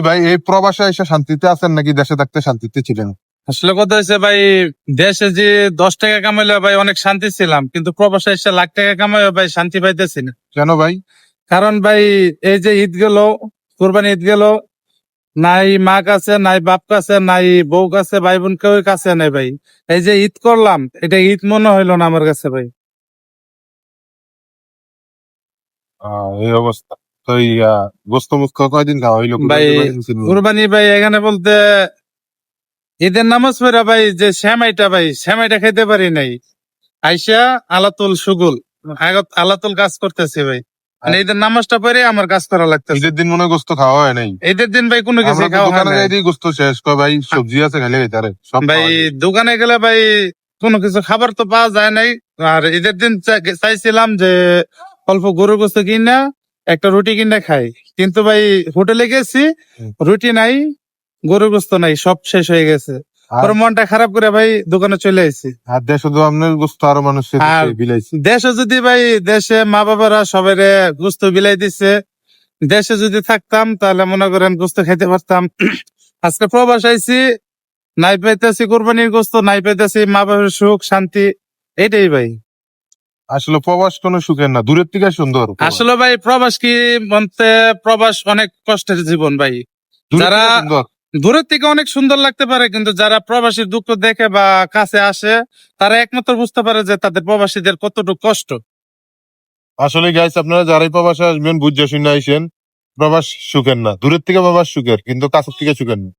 ভাই এই প্রবাসে এসে শান্তিতে আছেন নাকি দেশে থাকতে শান্তিতে ছিলেন? আসলে কথা হয়েছে ভাই, দেশে যে 10 টাকা কামাইলে ভাই অনেক শান্তি ছিলাম, কিন্তু প্রবাসে এসে লাখ টাকা কামাইলে ভাই শান্তি পাইতেছি না। কেন ভাই? কারণ ভাই এই যে ঈদ গেল, কোরবানি ঈদ গেল, নাই মা কাছে, নাই বাপ কাছে, নাই বউ কাছে, ভাই বোন কেউ কাছে নাই ভাই। এই যে ঈদ করলাম, এটা ঈদ মনে হইলো না আমার কাছে ভাই। এই অবস্থা। তো গোস্ত মুস্ত কয়দিন খাওয়া হইলো? ভাই কুরবানি ভাই এখানে বলতে ঈদের নামাজ পড়া ভাই, যে শ্যামাইটা খেতে পারি নাই। আইসা আলাতুল সুগুল আলাতুল কাজ করতেছি ভাই, মানে ঈদের নামাজটা পড়ে আমার কাজ করা লাগতেছে। ঈদের দিন মনে হয় গোস্ত খাওয়া হয় নাই? ঈদের দিন ভাই কোনো কিছু আমরা তো খাওয়া হয় দোকানে না যাই গোস্ত শেষ কয় ভাই, সবজি আছে খাইলে খাইতারে সব ভাই। খাওয়া যায়। দোকানে গেলে ভাই কোনো কিছু খাবার তো পাওয়া যায় নাই। আর ঈদের দিন চাইছিলাম যে অল্প গরুর গোস্ত কিনা একটা রুটি কিনা খাই, কিন্তু ভাই হোটেলে গেছি, রুটি নাই, গরুর গোস্ত নাই, সব শেষ হয়ে গেছে। পরে মনটা খারাপ করে ভাই দোকানে চলে আসি। আর দেশে তো আপনার গোস্ত আরো মানুষের আর বিলাইছে। দেশে যদি ভাই, দেশে মা বাবারা সবাই গোস্ত বিলাই দিছে, দেশে যদি থাকতাম তাহলে মনে করেন গোস্ত খাইতে পারতাম। আজকে প্রবাস আইছি, নাই পাইতেছি কোরবানির গোস্ত, নাই পাইতেছি মা বাবার সুখ শান্তি, এইটাই ভাই। আসলে প্রবাস কোনো সুখের না, দূরের থেকে সুন্দর। আসলে ভাই প্রবাস কি বলতে, প্রবাস অনেক কষ্টের জীবন ভাই। যারা দূরের থেকে অনেক সুন্দর লাগতে পারে, কিন্তু যারা প্রবাসীর দুঃখ দেখে বা কাছে আসে, তারা একমাত্র বুঝতে পারে যে তাদের প্রবাসীদের কতটুকু কষ্ট। আসলে গাইস, আপনারা যারাই প্রবাসে আসবেন বুঝে শুনে আইসেন, প্রবাস সুখের না, দূরের থেকে প্রবাস সুখের, কিন্তু কাছের থেকে সুখের না।